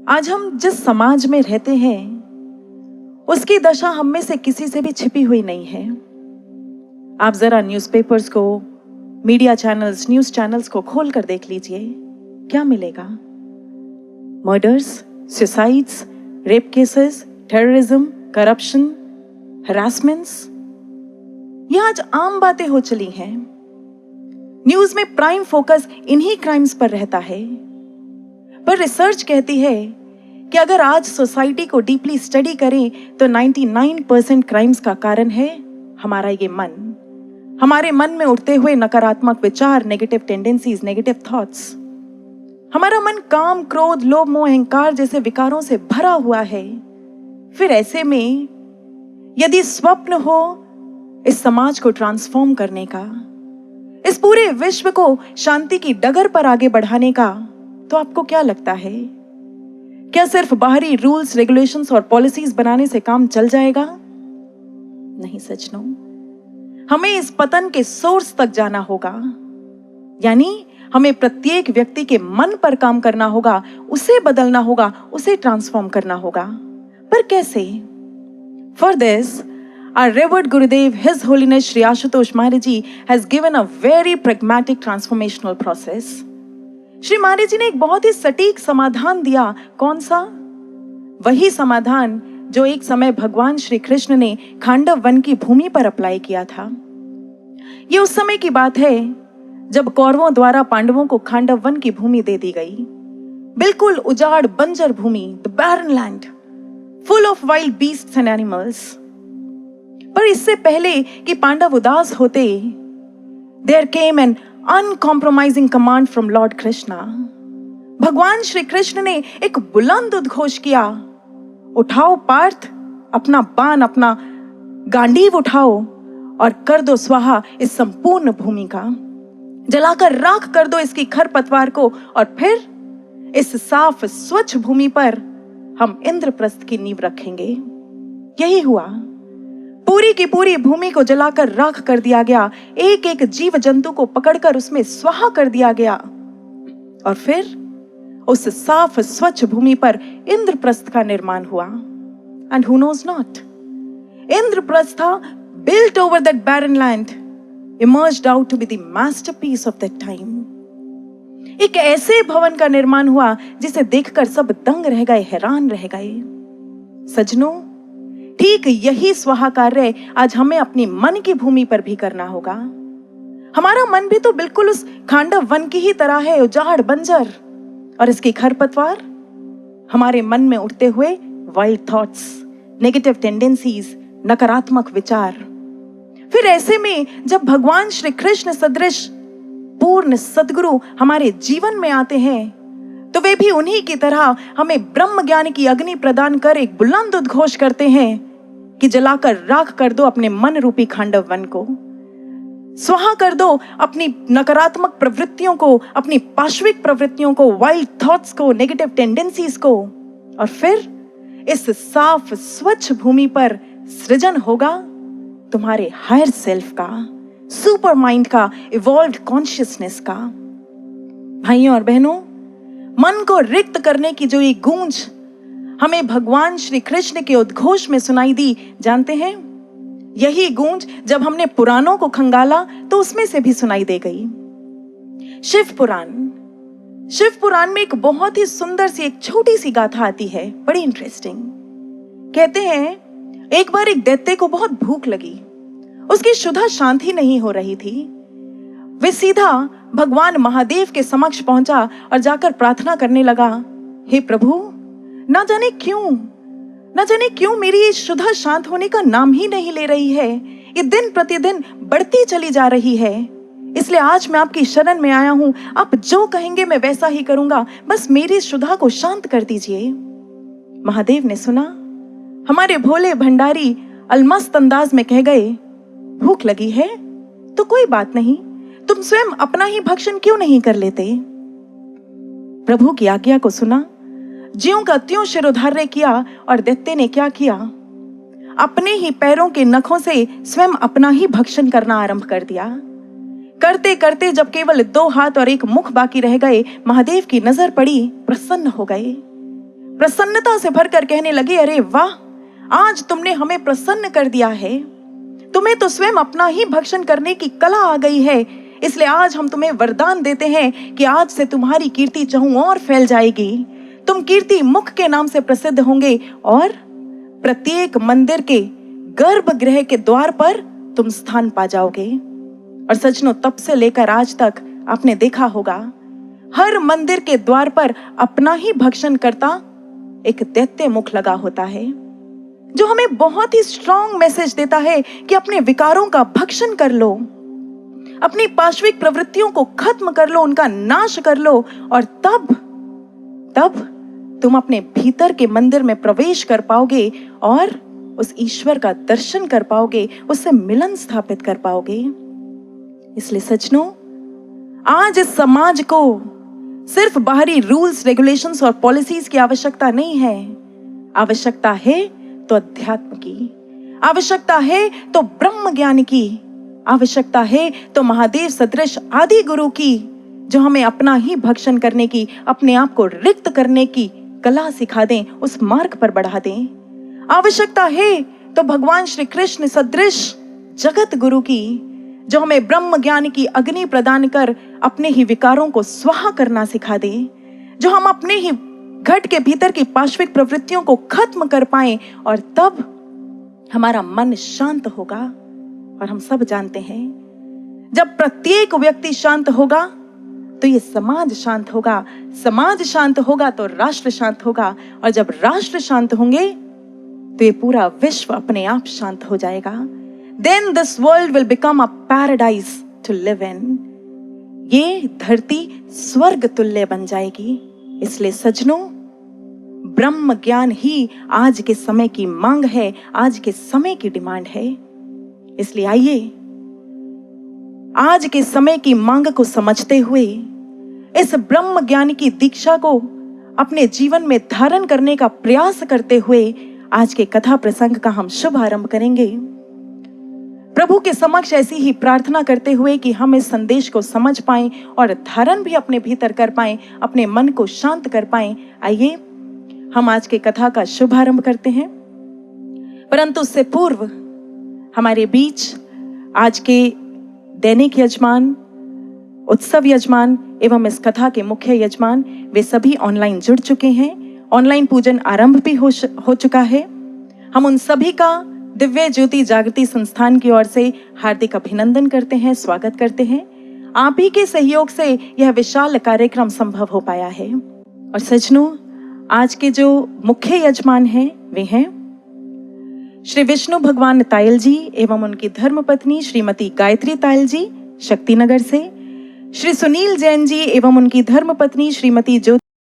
आज हम जिस समाज में रहते हैं उसकी दशा हम में से किसी से भी छिपी हुई नहीं है। आप जरा न्यूज़पेपर्स को, मीडिया चैनल्स, न्यूज़ चैनल्स को खोल कर देख लीजिए, क्या मिलेगा? Murders, suicides, rape cases, terrorism, corruption, harassments, ये आज आम बातें हो चली हैं। न्यूज़ में प्राइम फोकस इन्हीं क्राइम्स पर रहता है। पर रिसर्च कहती है कि अगर आज सोसाइटी को डीपली स्टडी करें तो 99% क्राइम्स का कारण है हमारा ये मन। हमारे मन में उठते हुए नकारात्मक विचार, नेगेटिव टेंडेंसीज, नेगेटिव थॉट्स। हमारा मन काम, क्रोध, लोभ, मोह, अहंकार जैसे विकारों से भरा हुआ है। फिर ऐसे में यदि स्वप्न हो इस समाज को ट्रांसफॉर्म करने का, इस पूरे विश्व को शांति की डगर पर आगे बढ़ाने का, तो आपको क्या लगता है? क्या सिर्फ बाहरी रूल्स, रेगुलेशंस और पॉलिसीज बनाने से काम चल जाएगा? नहीं सज्जनों, हमें इस पतन के सोर्स तक जाना होगा। यानी हमें प्रत्येक व्यक्ति के मन पर काम करना होगा, उसे बदलना होगा, उसे ट्रांसफॉर्म करना होगा। पर कैसे? For this our revered Gurudev, His Holiness Shri Ashutosh Maharaj Ji has given a very pragmatic transformational process. Shri Maharaj ji ने एक बहुत ही सटीक समाधान दिया। कौन सा? वही समाधान जो एक समय भगवान श्री कृष्ण ने खांडव वन की भूमि पर अप्लाई किया था। ये उस समय की बात है जब कौरवों द्वारा पांडवों को खांडव वन की भूमि दे दी गई। बिल्कुल उजाड़ बंजर भूमि, the barren land, full of wild beasts and animals. पर इससे पहले कि पांडव उदास होते, there came an uncompromising command from lord Krishna. भगवान श्री कृष्ण ने एक बुलंद उद्घोष किया, उठाओ पार्थ अपना बाण, अपना गांडीव उठाओ और कर दो स्वाहा इस संपूर्ण भूमि का। जलाकर राख कर दो इसकी खरपतवार को, और फिर इस साफ स्वच्छ भूमि पर हम इंद्रप्रस्थ की नींव रखेंगे। यही हुआ। पूरी की पूरी भूमि को जलाकर राख कर दिया गया। एक एक जीव जंतु को पकड़कर उसमें स्वाहा कर दिया गया। और फिर उस साफ स्वच्छ भूमि पर इंद्रप्रस्थ का निर्माण हुआ। And who knows not, Indraprastha built over that barren land emerged out to be the masterpiece of that time. एक ऐसे भवन का निर्माण हुआ जिसे देखकर सब दंग रह गए, हैरान रह गए। सज्जनों, ठीक यही स्वाहा कार्य आज हमें अपनी मन की भूमि पर भी करना होगा। हमारा मन भी तो बिल्कुल उस खांडव वन की ही तरह है, उजाड़ बंजर, और इसकी खरपतवार हमारे मन में उठते हुए वाइल्ड थॉट्स, नेगेटिव टेंडेंसीज, नकारात्मक विचार। फिर ऐसे में जब भगवान श्री कृष्ण सदृश पूर्ण सद्गुरु हमारे जीवन में आते हैं तो वे भी उन्हीं की तरह हमें ब्रह्म ज्ञान की अग्नि प्रदान कर एक बुलंद उद्घोष करते हैं कि जलाकर राख कर दो अपने मन रूपी खांडव वन को, स्वाहा कर दो अपनी नकारात्मक प्रवृत्तियों को, अपनी पाश्विक प्रवृत्तियों को, वाइल्ड थॉट्स को, नेगेटिव टेंडेंसीज को। और फिर इस साफ स्वच्छ भूमि पर सृजन होगा तुम्हारे हायर सेल्फ का, सुपर माइंड का, इवॉल्व्ड कॉन्शियसनेस का। भाइयों और बहनों, मन को रिक्त करने की जो ये गूंज हमें भगवान श्री कृष्ण के उद्घोष में सुनाई दी, जानते हैं, यही गूंज जब हमने पुराणों को खंगाला तो उसमें से भी सुनाई दे गई। शिव पुराण में एक बहुत ही सुंदर सी एक छोटी सी गाथा आती है, बड़ी इंटरेस्टिंग। कहते हैं एक बार एक दैत्य को बहुत भूख लगी, उसकी क्षुधा शांत ही नहीं हो रही थी। वे सीधा भगवान महादेव के समक्ष पहुंचा और जाकर प्रार्थना करने लगा, हे प्रभु, ना जाने क्यों मेरी ये क्षुधा शांत होने का नाम ही नहीं ले रही है। ये दिन प्रतिदिन बढ़ती चली जा रही है। इसलिए आज मैं आपकी शरण में आया हूं। आप जो कहेंगे मैं वैसा ही करूंगा, बस मेरी क्षुधा को शांत कर दीजिए। महादेव ने सुना। हमारे भोले भंडारी अलमस्त अंदाज में कह गए, भूख लगी है तो कोई बात नहीं, तुम स्वयं अपना ही भक्षण क्यों नहीं कर लेते? प्रभु की आज्ञा को सुना, ज्यों का त्यों शिरोधार्य किया और दैत्य ने क्या किया, अपने ही पैरों के नखों से स्वयं अपना ही भक्षण करना आरंभ कर दिया। करते करते जब केवल 2 हाथ और 1 मुख बाकी रह गए, महादेव की नजर पड़ी, प्रसन्न हो गए। प्रसन्नता से भरकर कहने लगे, अरे वाह, आज तुमने हमें प्रसन्न कर दिया है। तुम्हें तो स्वयं अपना ही भक्षण करने की कला आ गई है, इसलिए आज हम तुम्हें वरदान देते हैं कि आज से तुम्हारी कीर्ति चहुं और फैल जाएगी। तुम कीर्ति मुख के नाम से प्रसिद्ध होंगे और प्रत्येक मंदिर के गर्भगृह के द्वार पर तुम स्थान पा जाओगे। और सजनों, तब से लेकर आज तक आपने देखा होगा, हर मंदिर के द्वार पर अपना ही भक्षण करता एक दैत्य मुख लगा होता है, जो हमें बहुत ही स्ट्रॉन्ग मैसेज देता है कि अपने विकारों का भक्षण कर लो, अपनी पाश्विक प्रवृत्तियों को खत्म कर लो, उनका नाश कर लो, और तब तुम अपने भीतर के मंदिर में प्रवेश कर पाओगे और उस ईश्वर का दर्शन कर पाओगे, उससे मिलन स्थापित कर पाओगे। इसलिए सज्जनों, आज इस समाज को सिर्फ बाहरी रूल्स, रेगुलेशंस और पॉलिसीज की आवश्यकता नहीं है। आवश्यकता है तो अध्यात्म की, आवश्यकता है तो ब्रह्म ज्ञान की, आवश्यकता है तो महादेव सदृश आदि गुरु की, जो हमें अपना ही भक्षण करने की, अपने आप को रिक्त करने की कला सिखा दें, उस मार्ग पर बढ़ा दें। आवश्यकता है तो भगवान श्री कृष्ण सदृश जगत गुरु की, जो हमें ब्रह्म ज्ञान की अग्नि प्रदान कर अपने ही विकारों को स्वाहा करना सिखा दे, जो हम अपने ही घट के भीतर की पाश्विक प्रवृत्तियों को खत्म कर पाएं, और तब हमारा मन शांत होगा। और हम सब जानते हैं, जब प्रत्येक व्यक्ति शांत होगा तो ये समाज शांत होगा, समाज शांत होगा तो राष्ट्र शांत होगा, और जब राष्ट्र शांत होंगे तो ये पूरा विश्व अपने आप शांत हो जाएगा। Then this world will become a paradise to live in. ये धरती स्वर्ग तुल्य बन जाएगी। इसलिए सज्जनों, ब्रह्म ज्ञान ही आज के समय की मांग है, आज के समय की डिमांड है। इसलिए आइए, आज के समय की मांग को समझते हुए इस ब्रह्म ज्ञान की दीक्षा को अपने जीवन में धारण करने का प्रयास करते हुए आज के कथा प्रसंग का हम शुभ आरंभ करेंगे। प्रभु के समक्ष ऐसी ही प्रार्थना करते हुए कि हम इस संदेश को समझ पाएं और धारण भी अपने भीतर कर पाएं, अपने मन को शांत कर पाएं। आइए हम आज के कथा का शुभ आरंभ करते हैं। परंतु उससे पूर्व हमारे बीच आज के दैनिक यजमान, उत्सव यजमान एवं इस कथा के मुख्य यजमान, वे सभी ऑनलाइन जुड़ चुके हैं। ऑनलाइन पूजन आरंभ भी हो चुका है। हम उन सभी का दिव्य ज्योति जागृति संस्थान की ओर से हार्दिक अभिनंदन करते हैं, स्वागत करते हैं। आप ही के सहयोग से यह विशाल कार्यक्रम संभव हो पाया है। और सज्जनों, आज के जो मुख्य यजमान हैं वे हैं श्री विष्णु भगवान तायल जी एवं उनकी धर्मपत्नी श्रीमती गायत्री तायल जी, शक्तिनगर से, श्री सुनील जैन जी एवं उनकी धर्मपत्नी श्रीमती ज्योति